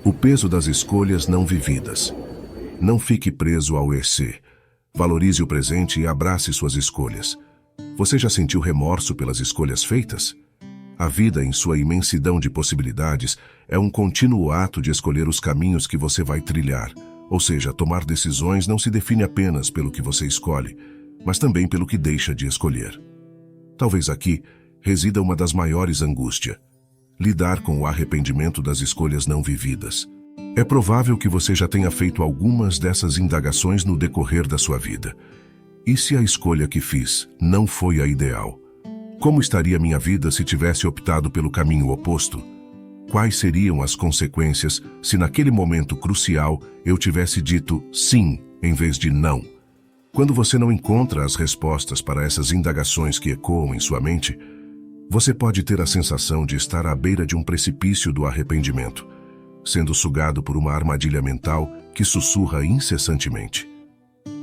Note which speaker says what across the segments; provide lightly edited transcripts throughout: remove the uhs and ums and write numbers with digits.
Speaker 1: O peso das escolhas não vividas. Não fique preso ao EC. Valorize o presente e abrace suas escolhas. Você já sentiu remorso pelas escolhas feitas? A vida, em sua imensidão de possibilidades, é um contínuo ato de escolher os caminhos que você vai trilhar. Ou seja, tomar decisões não se define apenas pelo que você escolhe, mas também pelo que deixa de escolher. Talvez aqui resida uma das maiores angústias: lidar com o arrependimento das escolhas não vividas. É provável que você já tenha feito algumas dessas indagações no decorrer da sua vida. E se a escolha que fiz não foi a ideal? Como estaria minha vida se tivesse optado pelo caminho oposto? Quais seriam as consequências se naquele momento crucial eu tivesse dito sim em vez de não? Quando você não encontra as respostas para essas indagações que ecoam em sua mente, você pode ter a sensação de estar à beira de um precipício do arrependimento, sendo sugado por uma armadilha mental que sussurra incessantemente: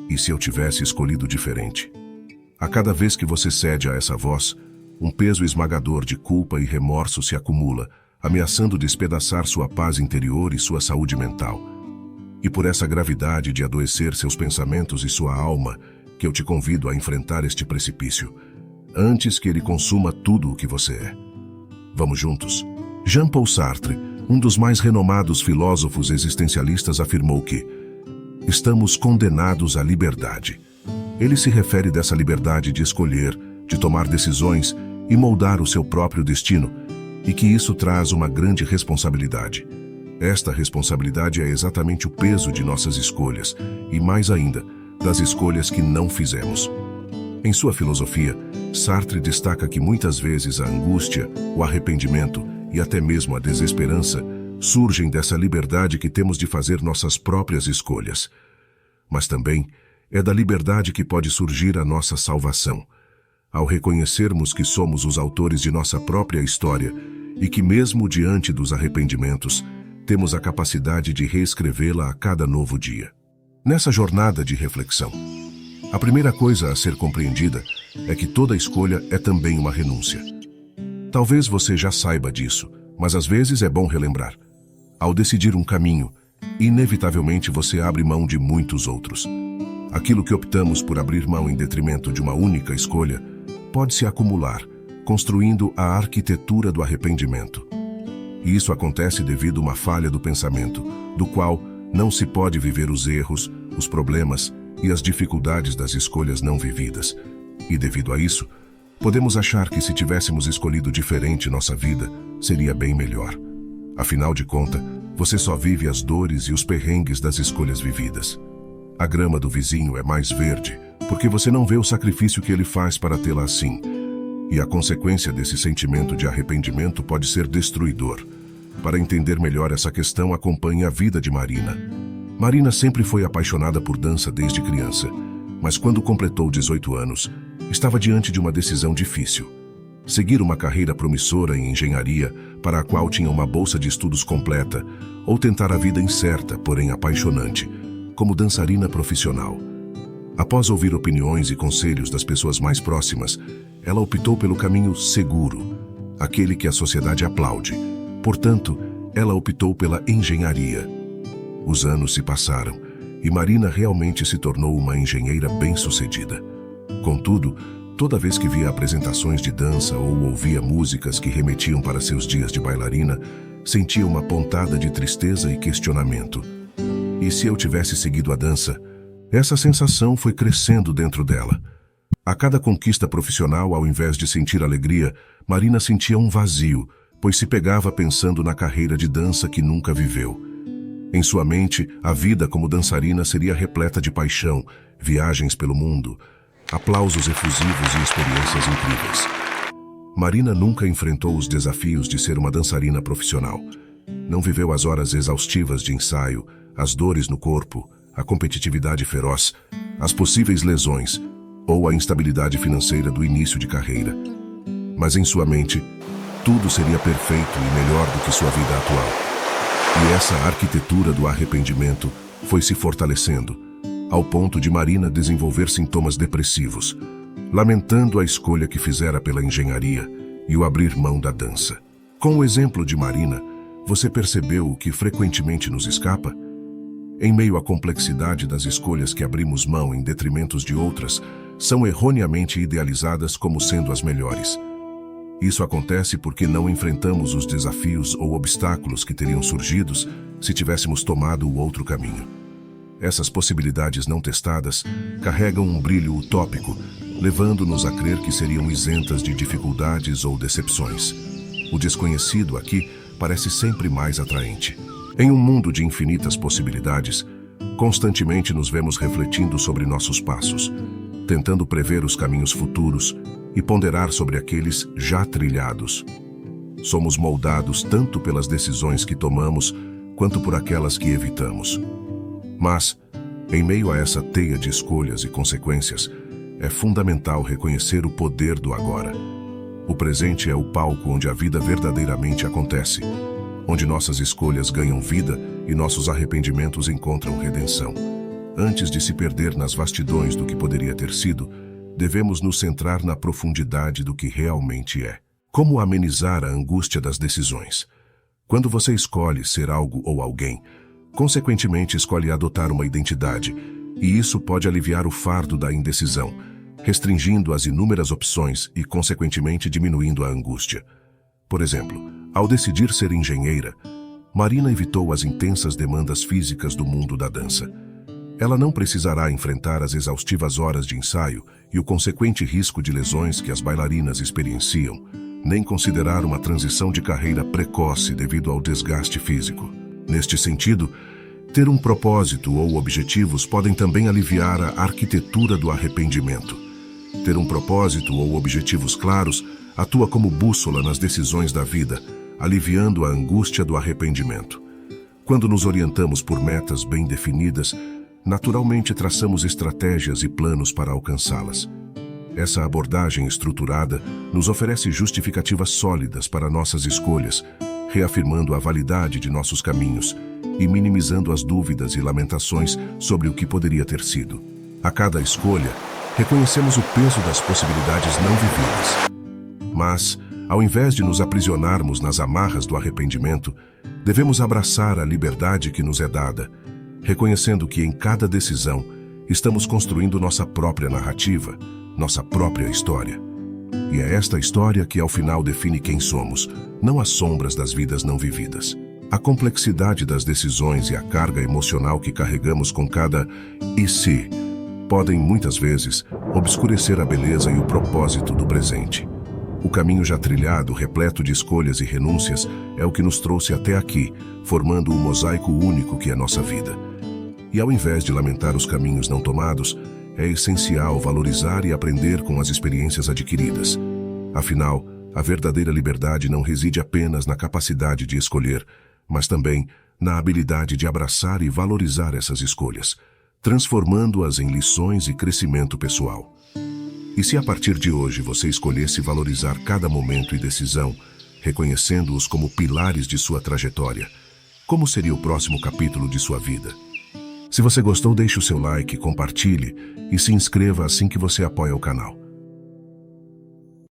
Speaker 1: e se eu tivesse escolhido diferente? A cada vez que você cede a essa voz, um peso esmagador de culpa e remorso se acumula, ameaçando despedaçar sua paz interior e sua saúde mental. E por essa gravidade de adoecer seus pensamentos e sua alma, que eu te convido a enfrentar este precipício, antes que ele consuma tudo o que você é. Vamos juntos? Jean-Paul Sartre, um dos mais renomados filósofos existencialistas, afirmou que estamos condenados à liberdade. Ele se refere dessa liberdade de escolher, de tomar decisões e moldar o seu próprio destino, e que isso traz uma grande responsabilidade. Esta responsabilidade é exatamente o peso de nossas escolhas, e mais ainda, das escolhas que não fizemos. Em sua filosofia, Sartre destaca que muitas vezes a angústia, o arrependimento e até mesmo a desesperança surgem dessa liberdade que temos de fazer nossas próprias escolhas. Mas também é da liberdade que pode surgir a nossa salvação, ao reconhecermos que somos os autores de nossa própria história e que, mesmo diante dos arrependimentos, temos a capacidade de reescrevê-la a cada novo dia. Nessa jornada de reflexão, a primeira coisa a ser compreendida é que toda escolha é também uma renúncia. Talvez você já saiba disso, mas às vezes é bom relembrar. Ao decidir um caminho, inevitavelmente você abre mão de muitos outros. Aquilo que optamos por abrir mão em detrimento de uma única escolha pode se acumular, construindo a arquitetura do arrependimento. E isso acontece devido a uma falha do pensamento, do qual não se pode viver os erros, os problemas e as dificuldades das escolhas não vividas. E devido a isso, podemos achar que se tivéssemos escolhido diferente nossa vida, seria bem melhor. Afinal de contas, você só vive as dores e os perrengues das escolhas vividas. A grama do vizinho é mais verde, porque você não vê o sacrifício que ele faz para tê-la assim. E a consequência desse sentimento de arrependimento pode ser destruidor. Para entender melhor essa questão, acompanhe a vida de Marina. Marina sempre foi apaixonada por dança desde criança, mas quando completou 18 anos, estava diante de uma decisão difícil: seguir uma carreira promissora em engenharia, para a qual tinha uma bolsa de estudos completa, ou tentar a vida incerta, porém apaixonante, como dançarina profissional. Após ouvir opiniões e conselhos das pessoas mais próximas, ela optou pelo caminho seguro, aquele que a sociedade aplaude. Portanto, ela optou pela engenharia. Os anos se passaram e Marina realmente se tornou uma engenheira bem-sucedida. Contudo, toda vez que via apresentações de dança ou ouvia músicas que remetiam para seus dias de bailarina, sentia uma pontada de tristeza e questionamento. E se eu tivesse seguido a dança? Essa sensação foi crescendo dentro dela. A cada conquista profissional, ao invés de sentir alegria, Marina sentia um vazio, pois se pegava pensando na carreira de dança que nunca viveu. Em sua mente, a vida como dançarina seria repleta de paixão, viagens pelo mundo, aplausos efusivos e experiências incríveis. Marina nunca enfrentou os desafios de ser uma dançarina profissional. Não viveu as horas exaustivas de ensaio, as dores no corpo, a competitividade feroz, as possíveis lesões ou a instabilidade financeira do início de carreira. Mas em sua mente, tudo seria perfeito e melhor do que sua vida atual. E essa arquitetura do arrependimento foi se fortalecendo, ao ponto de Marina desenvolver sintomas depressivos, lamentando a escolha que fizera pela engenharia e o abrir mão da dança. Com o exemplo de Marina, Você percebeu o que frequentemente nos escapa? Em meio à complexidade das escolhas que abrimos mão em detrimento de outras, são erroneamente idealizadas como sendo as melhores. Isso acontece porque não enfrentamos os desafios ou obstáculos que teriam surgido se tivéssemos tomado o outro caminho. Essas possibilidades não testadas carregam um brilho utópico, levando-nos a crer que seriam isentas de dificuldades ou decepções. O desconhecido aqui parece sempre mais atraente. Em um mundo de infinitas possibilidades, constantemente nos vemos refletindo sobre nossos passos, tentando prever os caminhos futuros e ponderar sobre aqueles já trilhados. Somos moldados tanto pelas decisões que tomamos, quanto por aquelas que evitamos. Mas, em meio a essa teia de escolhas e consequências, é fundamental reconhecer o poder do agora. O presente é o palco onde a vida verdadeiramente acontece, onde nossas escolhas ganham vida e nossos arrependimentos encontram redenção. Antes de se perder nas vastidões do que poderia ter sido, devemos nos centrar na profundidade do que realmente é. Como amenizar a angústia das decisões? Quando você escolhe ser algo ou alguém, consequentemente escolhe adotar uma identidade, e isso pode aliviar o fardo da indecisão, restringindo as inúmeras opções e, consequentemente, diminuindo a angústia. Por exemplo, ao decidir ser engenheira, Marina evitou as intensas demandas físicas do mundo da dança. Ela não precisará enfrentar as exaustivas horas de ensaio e o consequente risco de lesões que as bailarinas experienciam, nem considerar uma transição de carreira precoce devido ao desgaste físico. Neste sentido, ter um propósito ou objetivos podem também aliviar a arquitetura do arrependimento. Ter um propósito ou objetivos claros atua como bússola nas decisões da vida, aliviando a angústia do arrependimento. Quando nos orientamos por metas bem definidas, naturalmente traçamos estratégias e planos para alcançá-las. Essa abordagem estruturada nos oferece justificativas sólidas para nossas escolhas, reafirmando a validade de nossos caminhos e minimizando as dúvidas e lamentações sobre o que poderia ter sido. A cada escolha, reconhecemos o peso das possibilidades não vividas. Mas, ao invés de nos aprisionarmos nas amarras do arrependimento, devemos abraçar a liberdade que nos é dada, reconhecendo que em cada decisão estamos construindo nossa própria narrativa, nossa própria história. E é esta história que ao final define quem somos, não as sombras das vidas não vividas. A complexidade das decisões e a carga emocional que carregamos com cada "e se" podem, muitas vezes, obscurecer a beleza e o propósito do presente. O caminho já trilhado, repleto de escolhas e renúncias, é o que nos trouxe até aqui, formando um mosaico único que é nossa vida. E ao invés de lamentar os caminhos não tomados, é essencial valorizar e aprender com as experiências adquiridas. Afinal, a verdadeira liberdade não reside apenas na capacidade de escolher, mas também na habilidade de abraçar e valorizar essas escolhas, transformando-as em lições e crescimento pessoal. E se a partir de hoje você escolhesse valorizar cada momento e decisão, reconhecendo-os como pilares de sua trajetória, como seria o próximo capítulo de sua vida? Se você gostou, deixe o seu like, compartilhe e se inscreva assim que você apoia o canal.